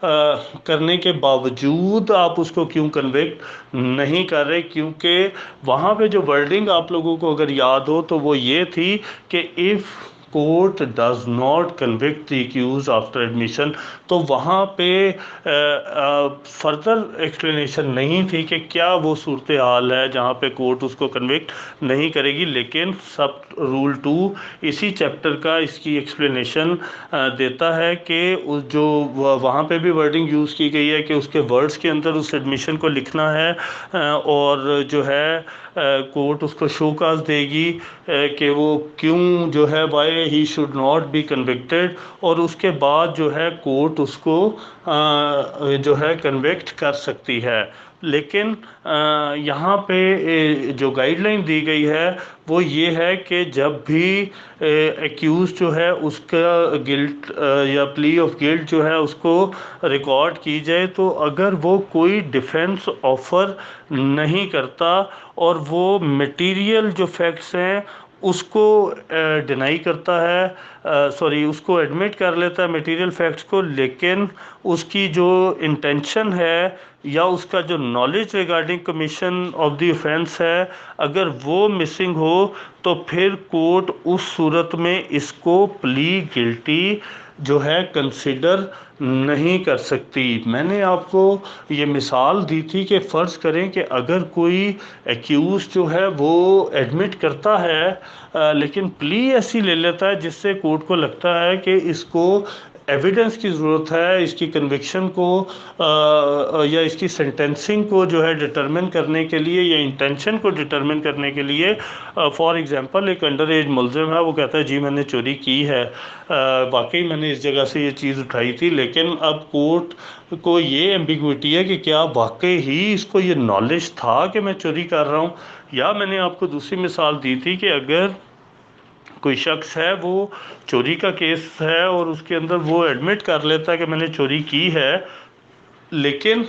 کرنے کے باوجود آپ اس کو کیوں کنوکٹ نہیں کر رہے؟ کیونکہ وہاں پہ جو ورڈنگ آپ لوگوں کو اگر یاد ہو تو وہ یہ تھی کہ if court does not convict the accused after admission، تو وہاں پہ فردر ایکسپلینیشن نہیں تھی کہ کیا وہ صورتحال ہے جہاں پہ کورٹ اس کو کنوکٹ نہیں کرے گی، لیکن سب رول 2 اسی چیپٹر کا اس کی ایکسپلینیشن دیتا ہے کہ جو وہاں پہ بھی ورڈنگ یوز کی گئی ہے کہ اس کے ورڈز کے اندر اس ایڈمیشن کو لکھنا ہے، اور جو ہے کورٹ اس کو شو کاز دے گی کہ وہ کیوں جو ہے why he should not be convicted, اور اس کے بعد جو ہے کورٹ اس کو جو ہے کنوکٹ کر سکتی ہے۔ لیکن یہاں پہ جو گائیڈ لائن دی گئی ہے وہ یہ ہے کہ جب بھی ایکیوز جو ہے اس کا گلٹ یا پلی آف گلٹ جو ہے اس کو ریکارڈ کی جائے، تو اگر وہ کوئی ڈیفینس آفر نہیں کرتا اور وہ میٹیریل جو فیکٹس ہیں اس کو ڈینائی کرتا ہے، اس کو ایڈمٹ کر لیتا ہے میٹیریل فیکٹس کو، لیکن اس کی جو انٹینشن ہے یا اس کا جو knowledge regarding commission of the offence ہے اگر وہ مسنگ ہو، تو پھر کورٹ اس صورت میں اس کو پلی گلٹی جو ہے کنسیڈر نہیں کر سکتی۔ میں نے آپ کو یہ مثال دی تھی کہ فرض کریں کہ اگر کوئی ایکیوز جو ہے وہ ایڈمٹ کرتا ہے لیکن پلی ایسی لے لیتا ہے جس سے کورٹ کو لگتا ہے کہ اس کو ایویڈنس کی ضرورت ہے، اس کی کنوکشن کو یا اس کی سینٹینسنگ کو جو ہے ڈٹرمن کرنے کے لیے یا انٹینشن کو ڈٹرمن کرنے کے لیے۔ فار ایگزامپل ایک انڈر ایج ملزم ہے، وہ کہتا ہے جی میں نے چوری کی ہے، واقعی میں نے اس جگہ سے یہ چیز اٹھائی تھی، لیکن اب کورٹ کو یہ ایمبیگوٹی ہے کہ کیا واقعی ہی اس کو یہ نالج تھا کہ میں چوری کر رہا ہوں۔ یا میں نے آپ کو دوسری مثال دی تھی کہ اگر کوئی شخص ہے وہ چوری کا کیس ہے اور اس کے اندر وہ ایڈمٹ کر لیتا ہے کہ میں نے چوری کی ہے، لیکن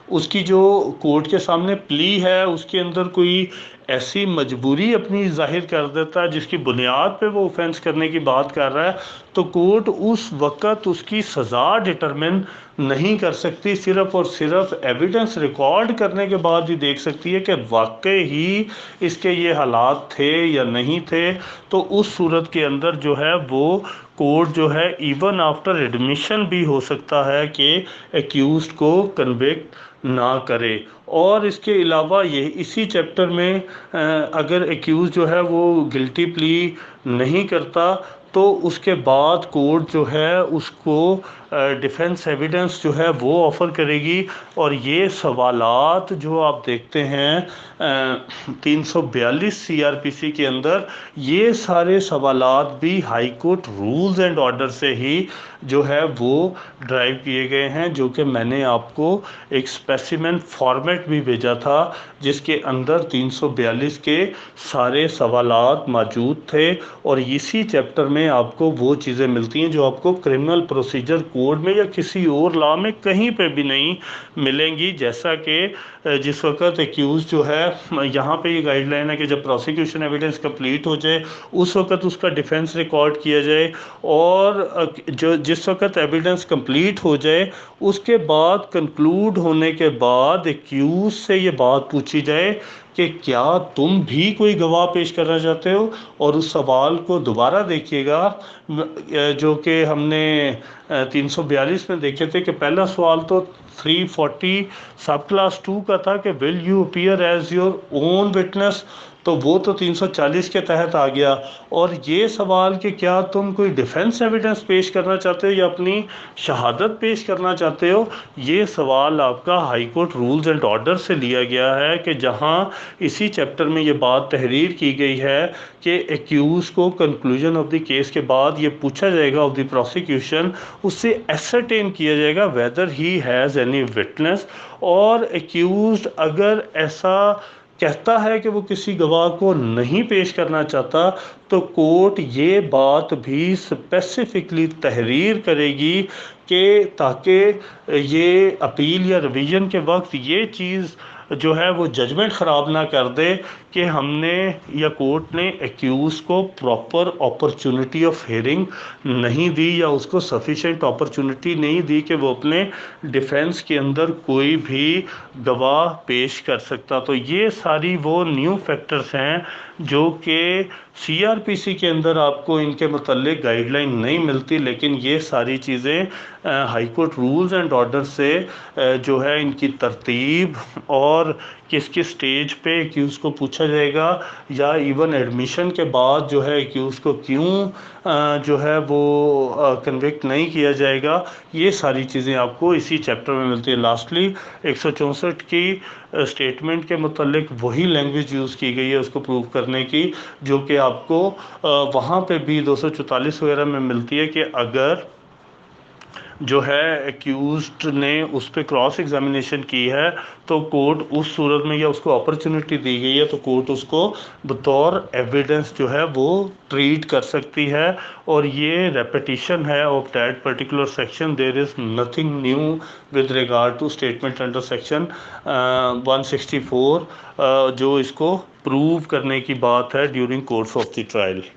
اس کی جو کورٹ کے سامنے پلی ہے اس کے اندر کوئی ایسی مجبوری اپنی ظاہر کر دیتا ہے جس کی بنیاد پہ وہ اوفینس کرنے کی بات کر رہا ہے، تو کورٹ اس وقت اس کی سزا ڈٹرمن نہیں کر سکتی، صرف اور صرف ایویڈنس ریکارڈ کرنے کے بعد ہی دیکھ سکتی ہے کہ واقعی ہی اس کے یہ حالات تھے یا نہیں تھے۔ تو اس صورت کے اندر جو ہے وہ کورٹ جو ہے ایون آفٹر ایڈمیشن بھی ہو سکتا ہے کہ ایکیوزڈ کو کنوکٹ نہ کرے۔ اور اس کے علاوہ یہ اسی چیپٹر میں اگر ایکیوز جو ہے وہ گلٹی پلی نہیں کرتا تو اس کے بعد کورٹ جو ہے اس کو ڈیفینس ایویڈنس جو ہے وہ آفر کرے گی، اور یہ سوالات جو آپ دیکھتے ہیں 342 سی آر پی سی کے اندر، یہ سارے سوالات بھی high court rules and order سے ہی جو ہے وہ ڈرائیو کیے گئے ہیں، جو کہ میں نے آپ کو ایک اسپیسیمن فارمیٹ بھی بھیجا تھا جس کے اندر 342 کے سارے سوالات موجود تھے، اور اسی چیپٹر میں آپ کو وہ چیزیں ملتی ہیں جو آپ کو کرمنل پروسیجر کوڈ میں یا کسی اور لا میں کہیں پہ بھی نہیں ملیں گی۔ جیسا کہ جس وقت ایکیوز جو ہے، یہاں پہ یہ گائیڈ لائن ہے کہ جب پروسیکیوشن ایویڈنس کمپلیٹ ہو جائے اس وقت اس کا ڈیفینس ریکارڈ کیا جائے، اور جس وقت ایویڈنس کمپلیٹ ہو جائے اس کے بعد کنکلوڈ ہونے کے بعد ایکیوز سے یہ بات پوچھی جائے کہ کیا تم بھی کوئی گواہ پیش کرنا چاہتے ہو، اور اس سوال کو دوبارہ دیکھیے گا جو کہ ہم نے 342 میں دیکھے تھے کہ پہلا سوال تو 340 سب کلاس 2 کا تھا کہ will you appear as your own witness, تو وہ تو 340 کے تحت آ گیا، اور یہ سوال کہ کیا تم کوئی ڈیفینس ایویڈنس پیش کرنا چاہتے ہو یا اپنی شہادت پیش کرنا چاہتے ہو، یہ سوال آپ کا high court rules and order سے لیا گیا ہے، کہ جہاں اسی چیپٹر میں یہ بات تحریر کی گئی ہے کہ ایکیوز کو کنکلوژن آف دی کیس کے بعد یہ پوچھا جائے گا آف دی پروسیکیوشن، اس سے ایسرٹین کیا جائے گا whether he has any witness, اور ایکیوزڈ اگر ایسا کہتا ہے کہ وہ کسی گواہ کو نہیں پیش کرنا چاہتا تو کورٹ یہ بات بھی اسپیسیفکلی تحریر کرے گی کہ تاکہ یہ اپیل یا ریویژن کے وقت یہ چیز جو ہے وہ ججمنٹ خراب نہ کر دے کہ ہم نے یا کورٹ نے ایکیوز کو پراپر اپرچونٹی آف ہیئرنگ نہیں دی یا اس کو سفیشینٹ اپرچونٹی نہیں دی کہ وہ اپنے ڈیفینس کے اندر کوئی بھی گواہ پیش کر سکتا. تو یہ ساری وہ نیو فیکٹرز ہیں جو کہ سی آر پی سی کے اندر آپ کو ان کے متعلق گائیڈ لائن نہیں ملتی، لیکن یہ ساری چیزیں high court rules and order سے جو ہے ان کی ترتیب اور کس کس سٹیج پہ ایکیوز کو پوچھا جائے گا یا ایون ایڈمیشن کے بعد جو ہے ایکیوز کو کیوں جو ہے وہ کنوکٹ نہیں کیا جائے گا، یہ ساری چیزیں آپ کو اسی چیپٹر میں ملتی ہے. لاسٹلی 164 کی اسٹیٹمنٹ کے متعلق وہی لینگویج یوز کی گئی ہے اس کو پروو کرنے کی جو کہ آپ کو وہاں پہ بھی 244 وغیرہ میں ملتی ہے کہ اگر جو ہے ایکیوزڈ نے اس پہ کراس ایگزامینیشن کی ہے تو کورٹ اس صورت میں یا اس کو اپرچونٹی دی گئی ہے تو کورٹ اس کو بطور ایویڈنس جو ہے وہ ٹریٹ کر سکتی ہے. اور یہ ریپیٹیشن ہے of that particular section. There is nothing new with regard to statement under section 164 جو اس کو پروو کرنے کی بات ہے during course of the trial.